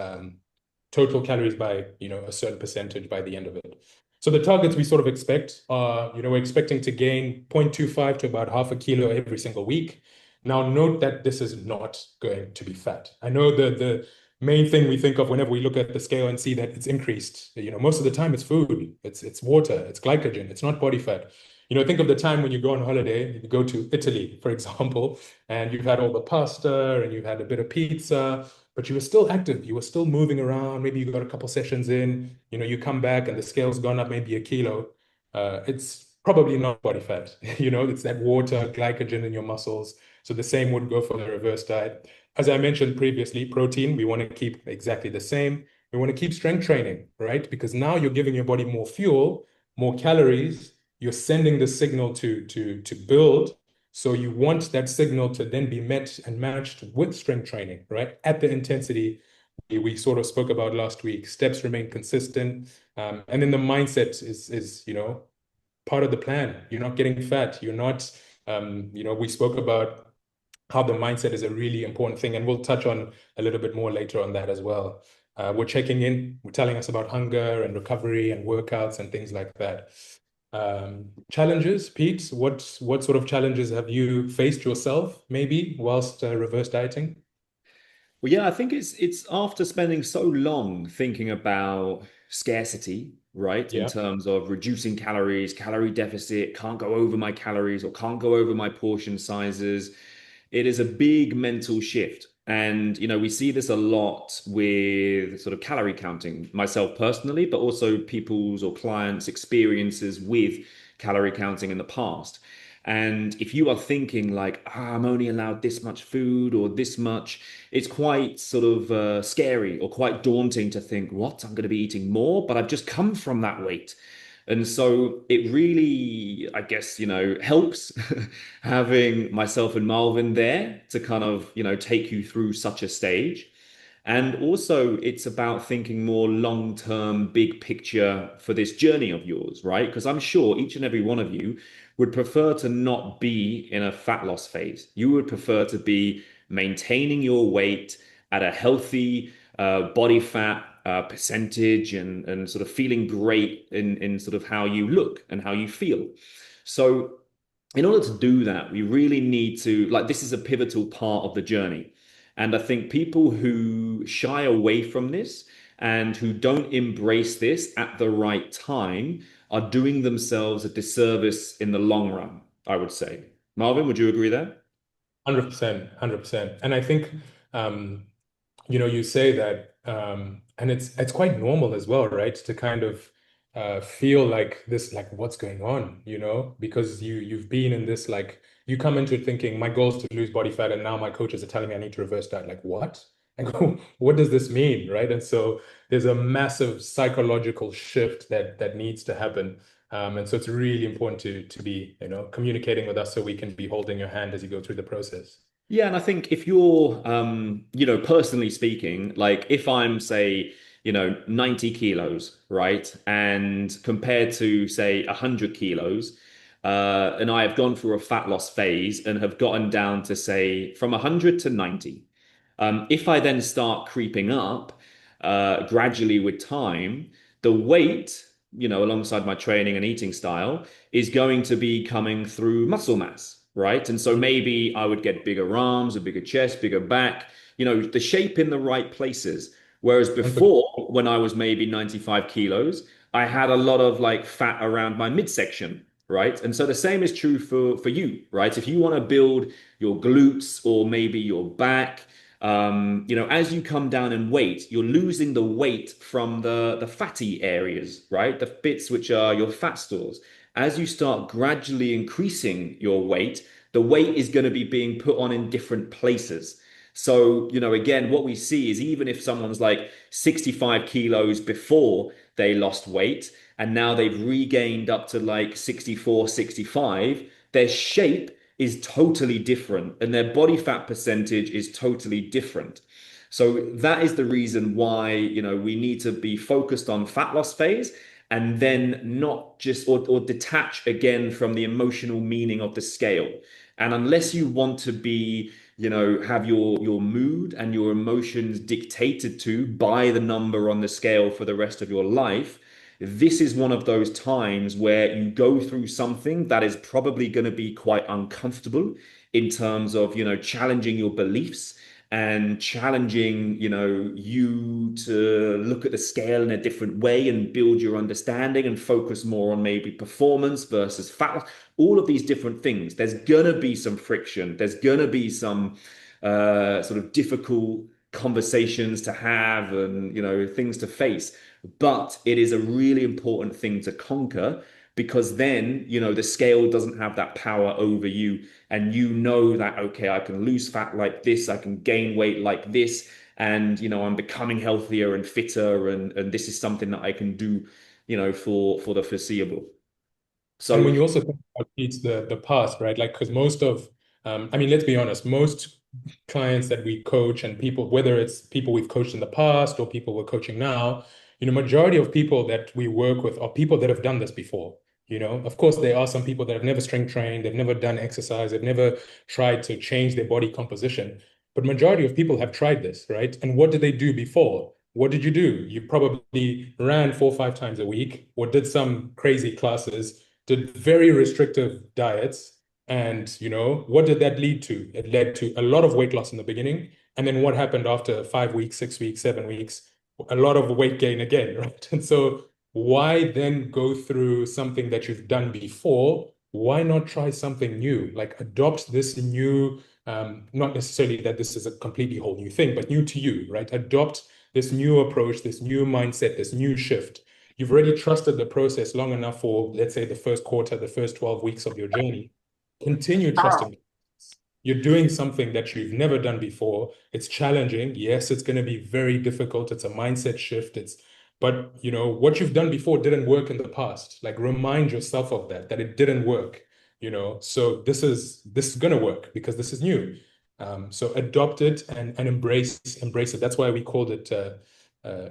total calories by a certain percentage by the end of it. So the targets we sort of expect are, we're expecting to gain 0.25 to about half a kilo every single week. Now, note that this is not going to be fat. I know the main thing we think of whenever we look at the scale and see that it's increased, most of the time it's food, it's water, it's glycogen, it's not body fat. Think of the time when you go on holiday, you go to Italy, for example, and you've had all the pasta and you've had a bit of pizza, but you were still active. You were still moving around. Maybe you got a couple sessions in, you come back and the scale's gone up maybe a kilo. It's probably not body fat. It's that water, glycogen in your muscles. So the same would go for the reverse diet. As I mentioned previously, protein, we want to keep exactly the same. We want to keep strength training, right? Because now you're giving your body more fuel, more calories. You're sending the signal to build. So you want that signal to then be met and matched with strength training, right? At the intensity we sort of spoke about last week. Steps remain consistent. And then the mindset is part of the plan. You're not getting fat. You're not, we spoke about how the mindset is a really important thing, and we'll touch on a little bit more later on that as well. We're checking in, we're telling us about hunger and recovery and workouts and things like that. Challenges, Pete, what sort of challenges have you faced yourself, maybe, whilst reverse dieting? Well, yeah, I think it's after spending so long thinking about scarcity, right? In Yeah, terms of reducing calories, calorie deficit, can't go over my calories or can't go over my portion sizes. It is a big mental shift. And, we see this a lot with sort of calorie counting, myself personally, but also people's or clients' experiences with calorie counting in the past. And if you are thinking like, I'm only allowed this much food or this much, it's quite sort of scary or quite daunting to think, what? I'm going to be eating more, but I've just come from that weight. And so it really, I guess, helps having myself and Marvin there to kind of, take you through such a stage. And also, it's about thinking more long term, big picture for this journey of yours, right? Because I'm sure each and every one of you would prefer to not be in a fat loss phase. You would prefer to be maintaining your weight at a healthy body fat percentage and sort of feeling great in sort of how you look and how you feel. So, in order to do that, we really need to, like, this is a pivotal part of the journey. And I think people who shy away from this and who don't embrace this at the right time are doing themselves a disservice in the long run, I would say. Marvin, would you agree there? 100%, 100%. And I think, you say that, and it's quite normal as well, right? To kind of feel like this, like what's going on, because you've been in this, like you come into it thinking my goal is to lose body fat, and now my coaches are telling me I need to reverse that. Like what? I go, what does this mean, right? And so there's a massive psychological shift that needs to happen. And so it's really important to be, communicating with us so we can be holding your hand as you go through the process. Yeah, and I think if you're, personally speaking, like if I'm, say, 90 kilos, right? And compared to, say, 100 kilos, and I have gone through a fat loss phase and have gotten down to, say, from 100 to 90. If I then start creeping up gradually with time, the weight, alongside my training and eating style, is going to be coming through muscle mass, right? And so maybe I would get bigger arms, a bigger chest, bigger back, the shape in the right places. Whereas And for before, when I was maybe 95 kilos, I had a lot of like fat around my midsection, right? And so the same is true for you, right? If you want to build your glutes or maybe your back, as you come down in weight, you're losing the weight from the fatty areas, right? The bits which are your fat stores. As you start gradually increasing your weight, the weight is going to be being put on in different places. So, again, what we see is even if someone's like 65 kilos before they lost weight and now they've regained up to like 64, 65, their shape is totally different and their body fat percentage is totally different. So that is the reason why, we need to be focused on fat loss phase and then not just or detach again from the emotional meaning of the scale. And unless you want to be, have your mood and your emotions dictated to by the number on the scale for the rest of your life, this is one of those times where you go through something that is probably going to be quite uncomfortable in terms of, challenging your beliefs and challenging, you to look at the scale in a different way and build your understanding and focus more on maybe performance versus fat, all of these different things. There's gonna be some friction. There's gonna be some sort of difficult conversations to have and, things to face. But it is a really important thing to conquer because then, the scale doesn't have that power over you. And that, okay, I can lose fat like this, I can gain weight like this, and, I'm becoming healthier and fitter, and this is something that I can do, for the foreseeable. And So when you also think about Pete, the past, right? Like, because most of, I mean, let's be honest, most clients that we coach and people, whether it's people we've coached in the past or people we're coaching now, majority of people that we work with are people that have done this before. You know, of course, there are some people that have never strength trained, they've never done exercise, they've never tried to change their body composition. But majority of people have tried this, right? And what did they do before? What did you do? You probably ran 4 or 5 times a week, or did some crazy classes, did very restrictive diets. And, you know, what did that lead to? It led to a lot of weight loss in the beginning. And then what happened after 5 weeks, 6 weeks, 7 weeks? A lot of weight gain again, right? And so why then go through something that you've done before? Why not try something new? Like adopt this new, not necessarily that this is a completely whole new thing, but new to you, right? Adopt this new approach, this new mindset, this new shift. You've already trusted the process long enough for, let's say, the first quarter, the first 12 weeks of your journey. Continue trusting. You're doing something that you've never done before. It's challenging. Yes, it's going to be very difficult. It's a mindset shift. But you know, what you've done before didn't work in the past. Like remind yourself of that it didn't work, you know. So this is gonna work because this is new. So adopt it and embrace it. That's why we called it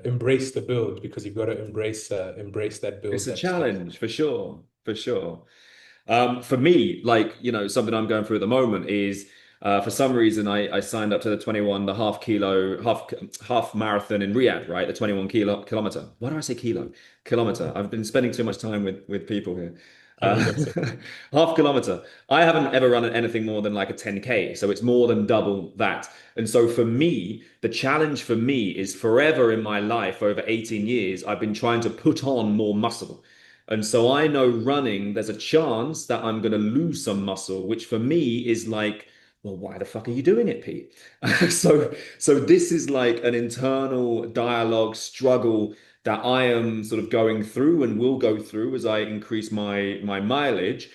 embrace the build, because you've got to embrace that build It's a that challenge for sure, for sure. For me, like, something I'm going through at the moment is for some reason I signed up to the 21, the half marathon in Riyadh, right? The 21 kilometer. Why do I say kilo? Kilometer. I've been spending too much time with people here. Uh, everybody says. half kilometer. I haven't ever run anything more than like a 10K, so it's more than double that. And so for me, the challenge for me is forever in my life, over 18 years, I've been trying to put on more muscle. And so I know running, there's a chance that I'm going to lose some muscle, which for me is like, well, why the fuck are you doing it, Pete? So this is like an internal dialogue struggle that I am sort of going through and will go through as I increase my mileage.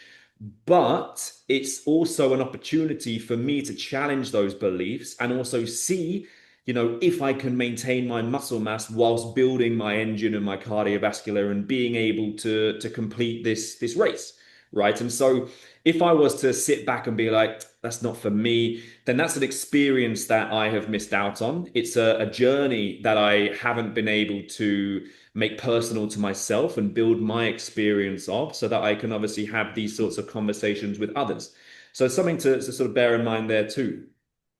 But it's also an opportunity for me to challenge those beliefs and also see, if I can maintain my muscle mass whilst building my engine and my cardiovascular and being able to complete this race, right? And so if I was to sit back and be like, that's not for me, then that's an experience that I have missed out on. It's a journey that I haven't been able to make personal to myself and build my experience of, so that I can obviously have these sorts of conversations with others. So it's something to sort of bear in mind there too.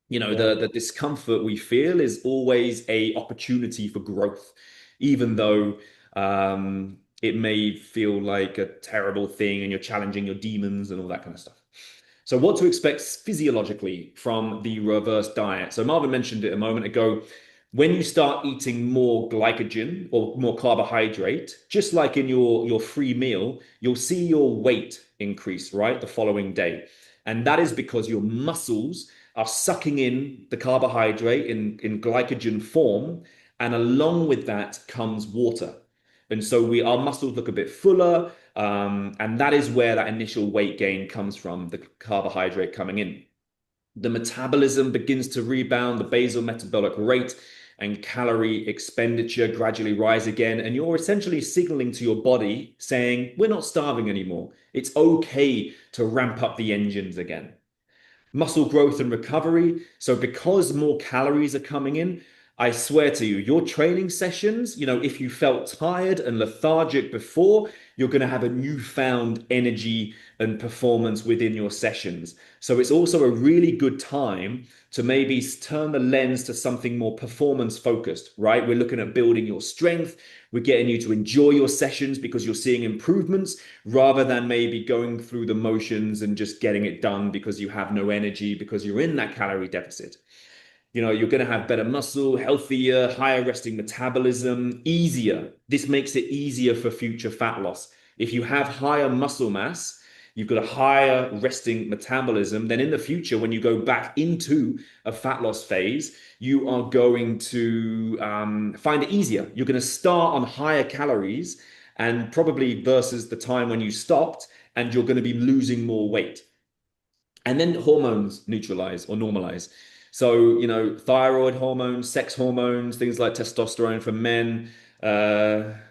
Yeah. The discomfort we feel is always a opportunity for growth, even though it may feel like a terrible thing and you're challenging your demons and all that kind of stuff. So, what to expect physiologically from the reverse diet? So, Marvin mentioned it a moment ago. When you start eating more glycogen or more carbohydrate, just like in your free meal, you'll see your weight increase, right, the following day. And that is because your muscles are sucking in the carbohydrate in glycogen form. And along with that comes water. And so our muscles look a bit fuller. And that is where that initial weight gain comes from, the carbohydrate coming in. The metabolism begins to rebound, the basal metabolic rate and calorie expenditure gradually rise again. And you're essentially signaling to your body saying, we're not starving anymore. It's okay to ramp up the engines again. Muscle growth and recovery. So because more calories are coming in, I swear to you, your training sessions, if you felt tired and lethargic before, you're going to have a newfound energy and performance within your sessions. So it's also a really good time to maybe turn the lens to something more performance focused, right? We're looking at building your strength. We're getting you to enjoy your sessions because you're seeing improvements rather than maybe going through the motions and just getting it done because you have no energy because you're in that calorie deficit. You're going to have better muscle, healthier, higher resting metabolism, easier. This makes it easier for future fat loss. If you have higher muscle mass, you've got a higher resting metabolism, then in the future, when you go back into a fat loss phase, you are going to find it easier. You're going to start on higher calories and probably versus the time when you stopped, and you're going to be losing more weight. And then hormones neutralize or normalize. So, thyroid hormones, sex hormones, things like testosterone for men,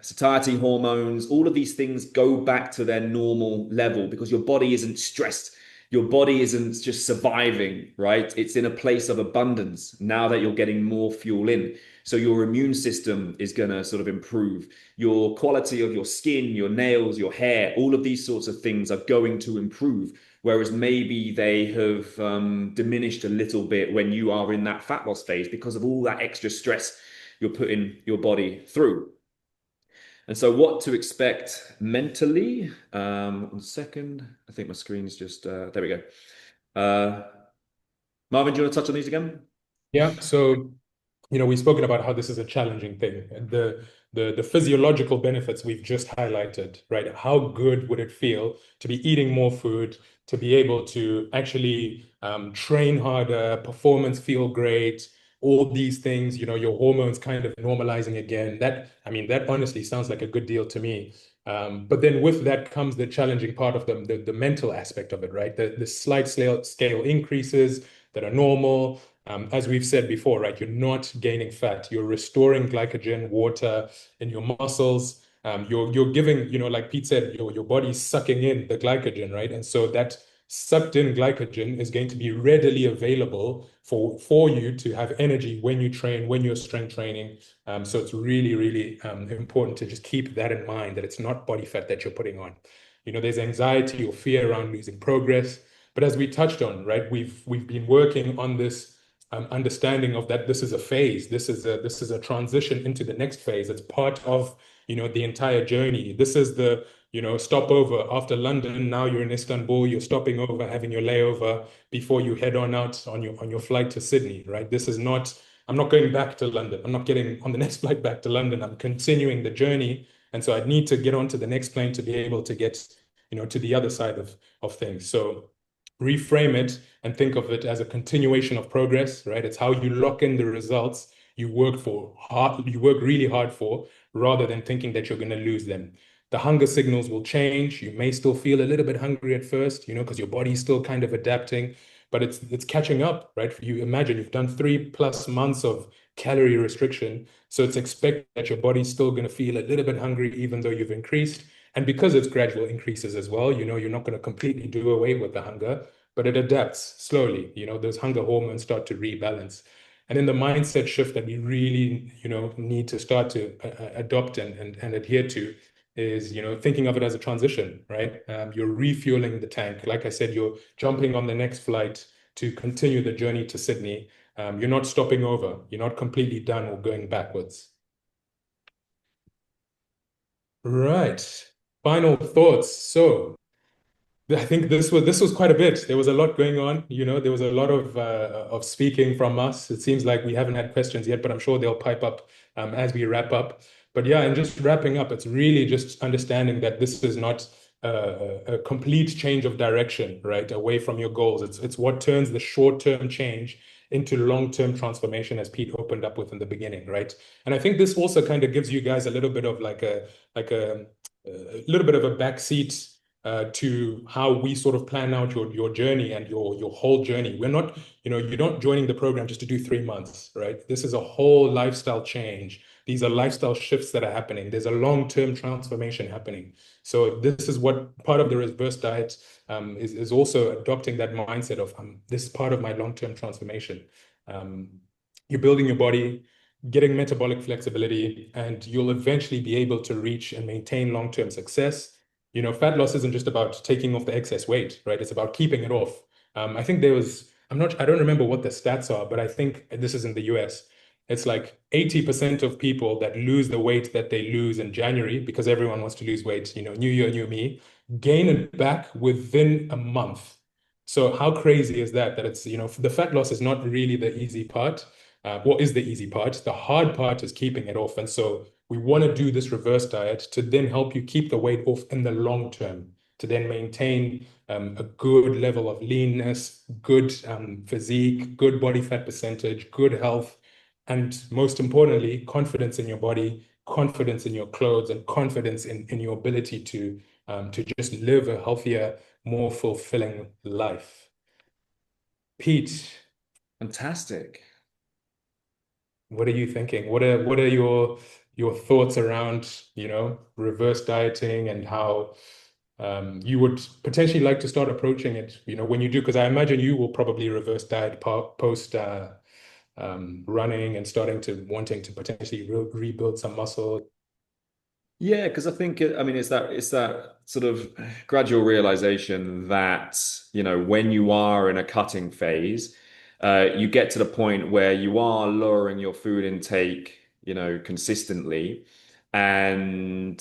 satiety hormones, all of these things go back to their normal level because your body isn't stressed. Your body isn't just surviving, right? It's in a place of abundance now that you're getting more fuel in. So your immune system is going to sort of improve. Your quality of your skin, your nails, your hair, all of these sorts of things are going to improve. Whereas maybe they have diminished a little bit when you are in that fat loss phase because of all that extra stress you're putting your body through. And so, what to expect mentally? 1 second. I think my screen's just there we go. Uh, Marvin, do you want to touch on these again? Yeah. So, we've spoken about how this is a challenging thing. And the physiological benefits we've just highlighted, right? How good would it feel to be eating more food, to be able to actually train harder, performance feel great, all these things, your hormones kind of normalizing again. That honestly sounds like a good deal to me. But then with that comes the challenging part of the mental aspect of it, right? The slight scale increases that are normal. As we've said before, right, you're not gaining fat. You're restoring glycogen, water in your muscles. You're giving, like Pete said, your body's sucking in the glycogen, right? And so that sucked in glycogen is going to be readily available for you to have energy when you train, when you're strength training. So it's really, really important to just keep that in mind, that it's not body fat that you're putting on. There's anxiety or fear around losing progress. But as we touched on, right, we've been working on this understanding of that this is a phase, this is a transition into the next phase. It's part of the entire journey. This is the stopover after London. Now you're in Istanbul. You're stopping over, having your layover before you head on out on your flight to Sydney. Right. This is not. I'm not going back to London. I'm not getting on the next flight back to London. I'm continuing the journey, and so I need to get onto the next plane to be able to get to the other side of things. So reframe it and think of it as a continuation of progress, right? It's how you lock in the results you work really hard for, rather than thinking that you're going to lose them. The hunger signals will change. You may still feel a little bit hungry at first, because your body's still kind of adapting, but it's catching up, right? You imagine you've done 3+ months of calorie restriction, so it's expected that your body's still going to feel a little bit hungry, even though you've increased. And because it's gradual increases as well, you're not going to completely do away with the hunger, but it adapts slowly. Those hunger hormones start to rebalance. And then the mindset shift that we really, need to start to adopt and adhere to is, thinking of it as a transition, right? You're refueling the tank. Like I said, you're jumping on the next flight to continue the journey to Sydney. You're not stopping over. You're not completely done or going backwards. Right. Final thoughts. So I think this was quite a bit. There was a lot going on. There was a lot of speaking from us. It seems like we haven't had questions yet, but I'm sure they'll pipe up as we wrap up. But yeah, and just wrapping up, it's really just understanding that this is not a complete change of direction, right? Away from your goals. It's what turns the short-term change into long-term transformation, as Pete opened up with in the beginning, right? And I think this also kind of gives you guys a little bit of a little bit of a backseat to how we sort of plan out your journey and your whole journey. We're not, you're not joining the program just to do 3 months, right? This is a whole lifestyle change. These are lifestyle shifts that are happening. There's a long-term transformation happening. So this is what part of the reverse diet is also adopting that mindset of this is part of my long-term transformation. You're building your body, getting metabolic flexibility, and you'll eventually be able to reach and maintain long-term success. Fat loss isn't just about taking off the excess weight, right? It's about keeping it off. I think I don't remember what the stats are, but I think this is in the US. It's like 80% of people that lose the weight that they lose in January, because everyone wants to lose weight, new year, new me, gain it back within a month. So how crazy is that? That it's, the fat loss is not really the easy part. What is the easy part? The hard part is keeping it off. And so we want to do this reverse diet to then help you keep the weight off in the long term, to then maintain a good level of leanness, good physique, good body fat percentage, good health, and most importantly, confidence in your body, confidence in your clothes, and confidence in your ability to just live a healthier, more fulfilling life. Pete, Fantastic. what are you thinking? What are your thoughts around, reverse dieting and how you would potentially like to start approaching it, when you do? Because I imagine you will probably reverse diet post running and starting to wanting to potentially rebuild some muscle? Yeah, because I think I mean it's that sort of gradual realization that when you are in a cutting phase, you get to the point where you are lowering your food intake, consistently, and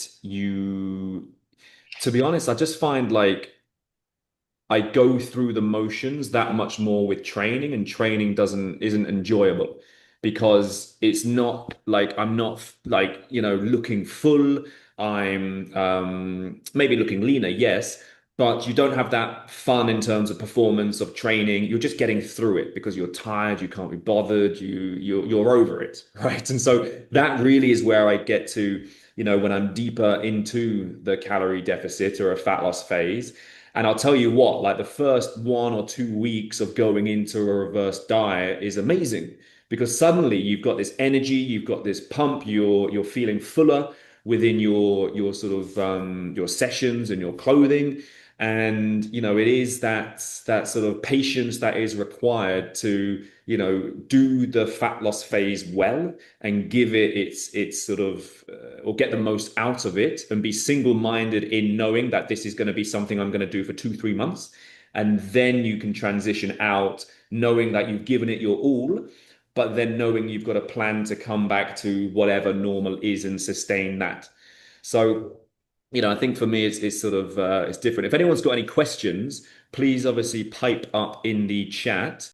to be honest, I just find like I go through the motions that much more with training, and training isn't enjoyable because it's not like I'm not like looking full. I'm maybe looking leaner, yes, but you don't have that fun in terms of performance of training. You're just getting through it because you're tired, you can't be bothered, you're over it, right? And so that really is where I get to, when I'm deeper into the calorie deficit or a fat loss phase. And I'll tell you what, like the first 1 or 2 weeks of going into a reverse diet is amazing because suddenly you've got this energy, you've got this pump, you're feeling fuller within your sort of your sessions and your clothing. And it is that sort of patience that is required to, do the fat loss phase well and give it its sort of or get the most out of it and be single-minded in knowing that this is going to be something I'm going to do for 2, 3 months. And then you can transition out knowing that you've given it your all, but then knowing you've got a plan to come back to whatever normal is and sustain that. So, I think for me, it's sort of it's different. If anyone's got any questions, please obviously pipe up in the chat.